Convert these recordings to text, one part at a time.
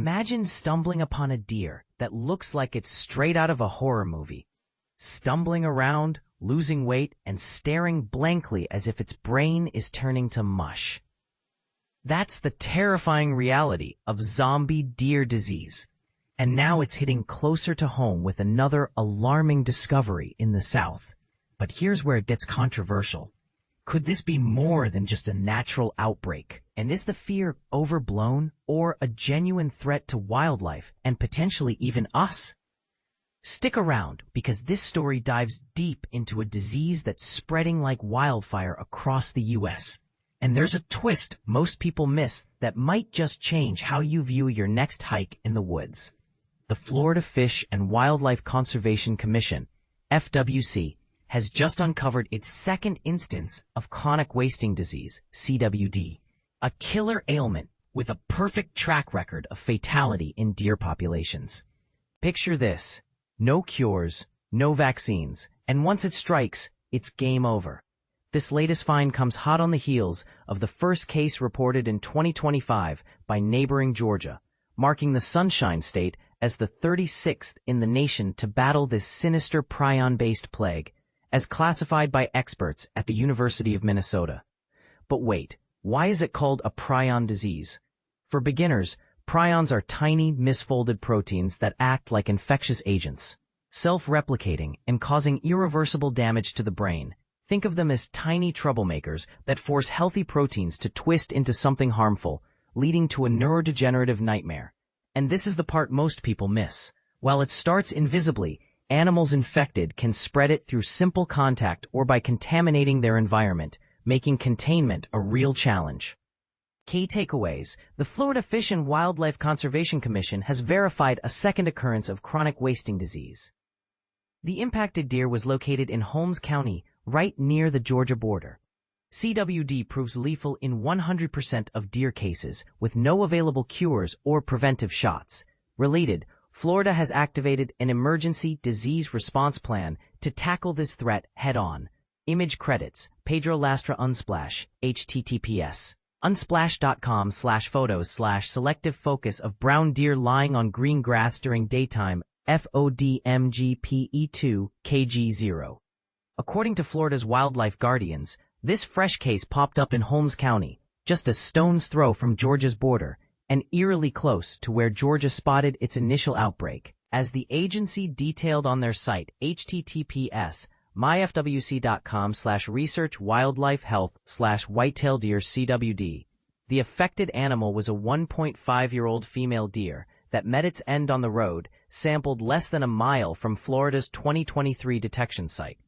Imagine stumbling upon a deer that looks like it's straight out of a horror movie, stumbling around, losing weight, and staring blankly as if its brain is turning to mush. That's the terrifying reality of zombie deer disease. And now it's hitting closer to home with another alarming discovery in the South. But here's where it gets controversial. Could this be more than just a natural outbreak? And is the fear overblown or a genuine threat to wildlife and potentially even us? Stick around because this story dives deep into a disease that's spreading like wildfire across the U.S. And there's a twist most people miss that might just change how you view your next hike in the woods. The Florida Fish and Wildlife Conservation Commission, FWC, has just uncovered its second instance of chronic wasting disease, CWD, a killer ailment with a perfect track record of fatality in deer populations. Picture this: no cures, no vaccines, and once it strikes, it's game over. This latest find comes hot on the heels of the first case reported in 2025 by neighboring Georgia, marking the Sunshine State as the 36th in the nation to battle this sinister prion-based plague, as classified by experts at the University of Minnesota. But wait, why is it called a prion disease? For beginners, prions are tiny, misfolded proteins that act like infectious agents, self-replicating and causing irreversible damage to the brain. Think of them as tiny troublemakers that force healthy proteins to twist into something harmful, leading to a neurodegenerative nightmare. And this is the part most people miss. While it starts invisibly, animals infected can spread it through simple contact or by contaminating their environment, making containment a real challenge. Key takeaways: the Florida Fish and Wildlife Conservation Commission has verified a second occurrence of chronic wasting disease. The impacted deer was located in Holmes County, right near the Georgia border. CWD proves lethal in 100% of deer cases, with no available cures or preventive shots. Related, Florida has activated an emergency disease response plan to tackle this threat head-on. Image credits: Pedro Lastra Unsplash, https unsplash.com/photos/selective focus of brown deer lying on green grass during daytime, FODMGPE2 KG0. According to Florida's wildlife guardians, this fresh case popped up in Holmes County, just a stone's throw from Georgia's border, and eerily close to where Georgia spotted its initial outbreak. As the agency detailed on their site, https myfwc.com/research-wildlife-health/whitetail deer CWD. The affected animal was a 1.5-year-old female deer that met its end on the road, sampled less than a mile from Florida's 2023 detection site.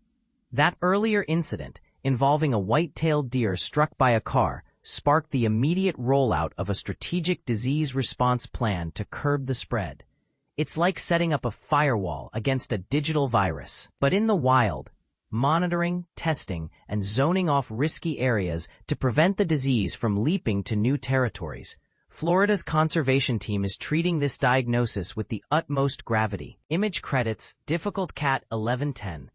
That earlier incident, involving a white-tailed deer struck by a car, sparked the immediate rollout of a strategic disease response plan to curb the spread. It's like setting up a firewall against a digital virus. But in the wild, monitoring, testing, and zoning off risky areas to prevent the disease from leaping to new territories, Florida's conservation team is treating this diagnosis with the utmost gravity. Image credits: Difficult Cat 1110.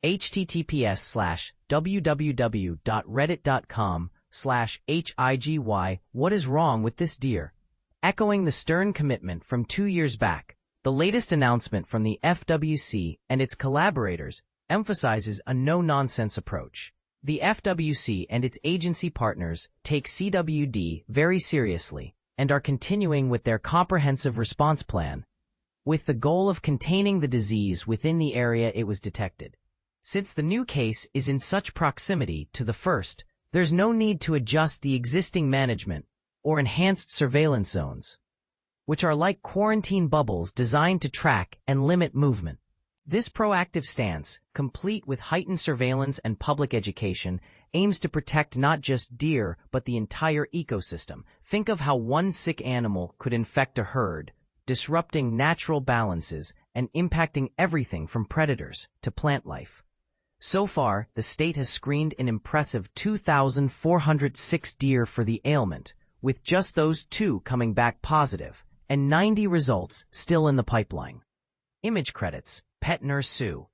https://www.reddit.com/HIGY What is wrong with this deer? Echoing the stern commitment from 2 years back, the latest announcement from the FWC and its collaborators emphasizes a no-nonsense approach. The FWC and its agency partners take CWD very seriously and are continuing with their comprehensive response plan, with the goal of containing the disease within the area it was detected. Since the new case is in such proximity to the first, there's no need to adjust the existing management or enhanced surveillance zones, which are like quarantine bubbles designed to track and limit movement. This proactive stance, complete with heightened surveillance and public education, aims to protect not just deer but the entire ecosystem. Think of how one sick animal could infect a herd, disrupting natural balances and impacting everything from predators to plant life. So far, the state has screened an impressive 2,406 deer for the ailment, with just those 2 coming back positive, and 90 results still in the pipeline. Image credits: Pet Nurse Sue.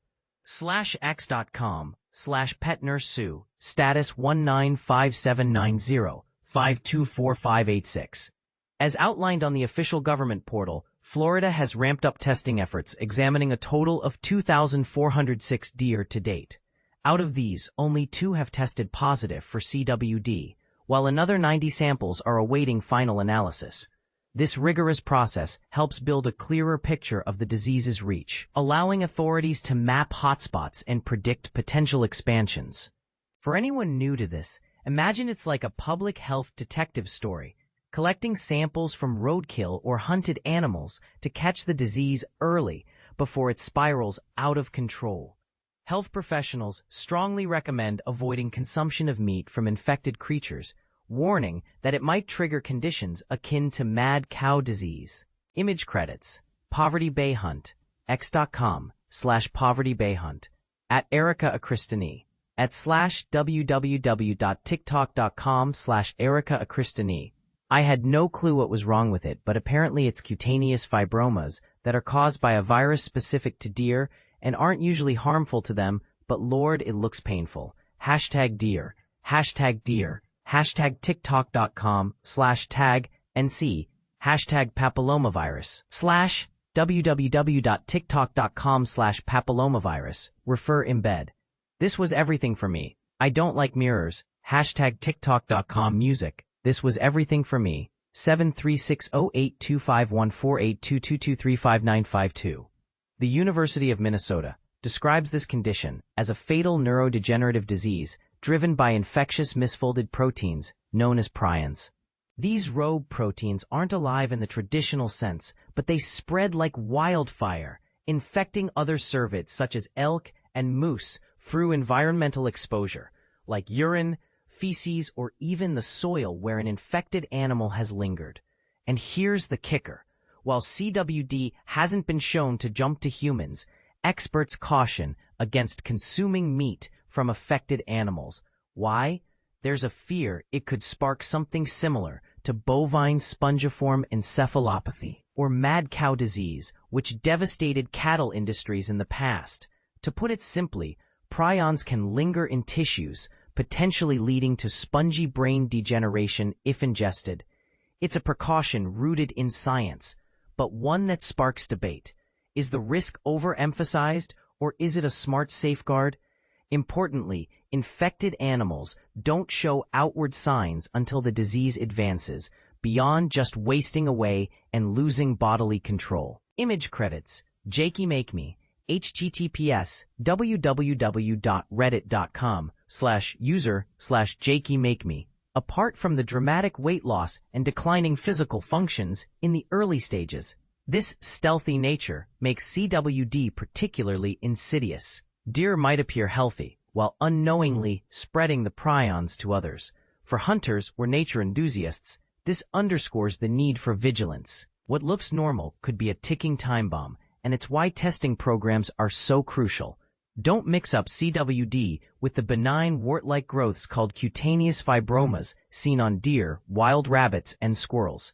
/x.com/Pet Nurse Sue. Status 1957905245586. As outlined on the official government portal, Florida has ramped up testing efforts, examining a total of 2,406 deer to date. Out of these, only 2 have tested positive for CWD, while another 90 samples are awaiting final analysis. This rigorous process helps build a clearer picture of the disease's reach, allowing authorities to map hotspots and predict potential expansions. For anyone new to this, imagine it's like a public health detective story, collecting samples from roadkill or hunted animals to catch the disease early before it spirals out of control. Health professionals strongly recommend avoiding consumption of meat from infected creatures, warning that it might trigger conditions akin to mad cow disease. Image credits: Poverty Bay Hunt, x.com/povertybayhunt, at Erica Akristani, at /www.tiktok.com/Erica Akristani. I had no clue what was wrong with it, but apparently it's cutaneous fibromas that are caused by a virus specific to deer and aren't usually harmful to them, but Lord, it looks painful. #deer, #deer, #tiktok.com/tag-NC, #papillomavirus, /www.tiktok.com/papillomavirus, refer embed. This was everything for me. I don't like mirrors, #tiktok.com music. This was everything for me. 7360825148222359552. The University of Minnesota describes this condition as a fatal neurodegenerative disease driven by infectious misfolded proteins known as prions. These rogue proteins aren't alive in the traditional sense, but they spread like wildfire, infecting other cervids such as elk and moose through environmental exposure, like urine, feces, or even the soil where an infected animal has lingered. And here's the kicker. While CWD hasn't been shown to jump to humans, experts caution against consuming meat from affected animals. Why? There's a fear it could spark something similar to bovine spongiform encephalopathy, or mad cow disease, which devastated cattle industries in the past. To put it simply, prions can linger in tissues, potentially leading to spongy brain degeneration if ingested. It's a precaution rooted in science, but one that sparks debate. Is the risk overemphasized, or is it a smart safeguard? Importantly, infected animals don't show outward signs until the disease advances, beyond just wasting away and losing bodily control. Image credits: Jakey Make Me, https://www.reddit.com/user/JakeyMakeMe. Apart from the dramatic weight loss and declining physical functions in the early stages, this stealthy nature makes CWD particularly insidious. Deer might appear healthy, while unknowingly spreading the prions to others. For hunters or nature enthusiasts, this underscores the need for vigilance. What looks normal could be a ticking time bomb, and it's why testing programs are so crucial. Don't mix up CWD with the benign wart-like growths called cutaneous fibromas seen on deer, wild rabbits, and squirrels.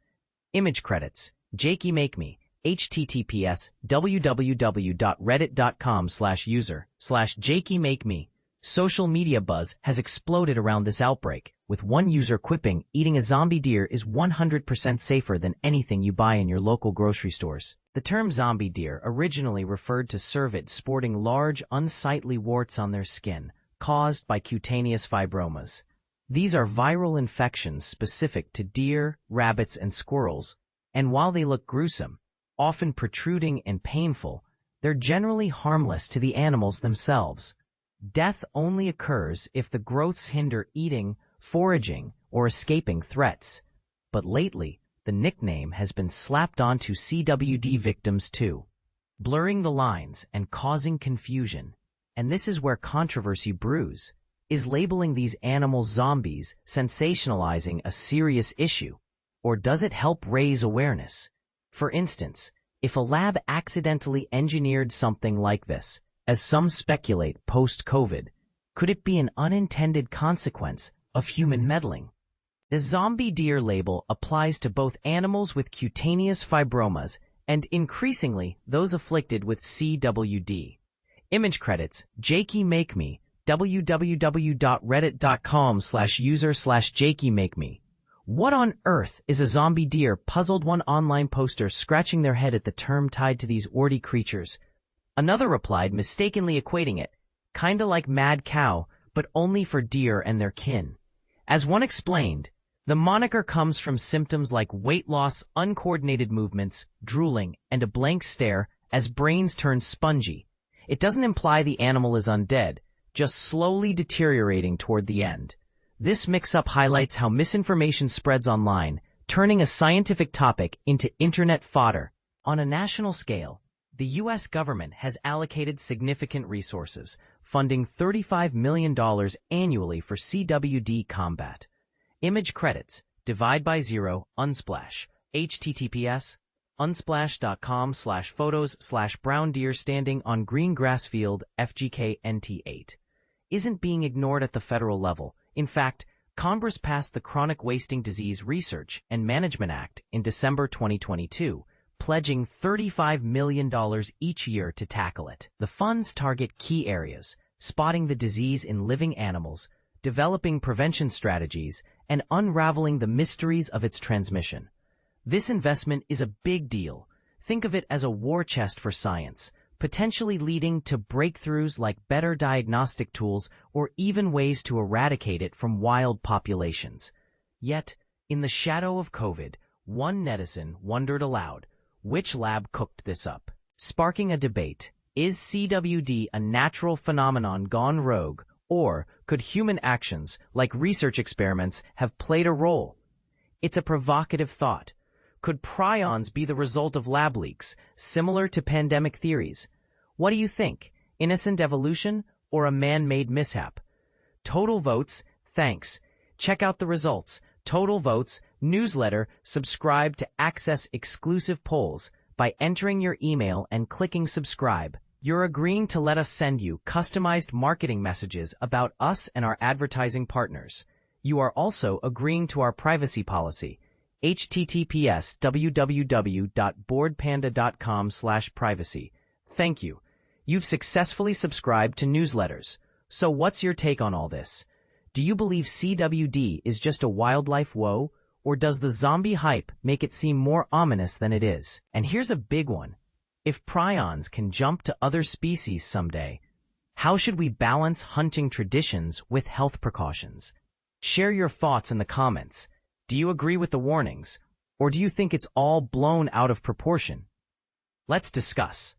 Image credits: Jakey Make Me, https://www.reddit.com/user/JakeyMakeMe. Social media buzz has exploded around this outbreak, with one user quipping eating a zombie deer is 100% safer than anything you buy in your local grocery stores. The term zombie deer originally referred to cervids sporting large, unsightly warts on their skin, caused by cutaneous fibromas. These are viral infections specific to deer, rabbits, and squirrels, and while they look gruesome, often protruding and painful, they're generally harmless to the animals themselves. Death only occurs if the growths hinder eating, foraging, or escaping threats. But lately, the nickname has been slapped onto CWD victims too, blurring the lines and causing confusion. And this is where controversy brews. Is labeling these animals zombies sensationalizing a serious issue, or does it help raise awareness? For instance, if a lab accidentally engineered something like this, as some speculate post-COVID, could it be an unintended consequence of human meddling? The zombie deer label applies to both animals with cutaneous fibromas and, increasingly, those afflicted with CWD. Image credits: Jakey Make Me, www.reddit.com/user/JakeyMakeMe. What on earth is a zombie deer? Puzzled one online poster, scratching their head at the term tied to these orty creatures. Another replied, mistakenly equating it, kinda like mad cow, but only for deer and their kin. As one explained, the moniker comes from symptoms like weight loss, uncoordinated movements, drooling, and a blank stare as brains turn spongy. It doesn't imply the animal is undead, just slowly deteriorating toward the end. This mix-up highlights how misinformation spreads online, turning a scientific topic into internet fodder. On a national scale, the U.S. government has allocated significant resources, funding $35 million annually for CWD combat. Image credits, divide by zero, Unsplash, https, unsplash.com/photos/brown deer standing on green grass field, FGK NT8. Isn't being ignored at the federal level. In fact, Congress passed the Chronic Wasting Disease Research and Management Act in December 2022, pledging $35 million each year to tackle it. The funds target key areas, spotting the disease in living animals, developing prevention strategies, and unraveling the mysteries of its transmission. This investment is a big deal. Think of it as a war chest for science, potentially leading to breakthroughs like better diagnostic tools or even ways to eradicate it from wild populations. Yet, in the shadow of COVID, one netizen wondered aloud, which lab cooked this up? Sparking a debate, is CWD a natural phenomenon gone rogue, or could human actions, like research experiments, have played a role? It's a provocative thought. Could prions be the result of lab leaks, similar to pandemic theories? What do you think? Innocent evolution or a man-made mishap? Total votes, thanks. Check out the results. Total votes, newsletter, subscribe to access exclusive polls by entering your email and clicking subscribe. You're agreeing to let us send you customized marketing messages about us and our advertising partners. You are also agreeing to our privacy policy. https www.boardpanda.com/privacy. Thank you. You've successfully subscribed to newsletters. So what's your take on all this? Do you believe CWD is just a wildlife woe, or does the zombie hype make it seem more ominous than it is? And here's a big one. If prions can jump to other species someday, how should we balance hunting traditions with health precautions? Share your thoughts in the comments. Do you agree with the warnings, or do you think it's all blown out of proportion? Let's discuss.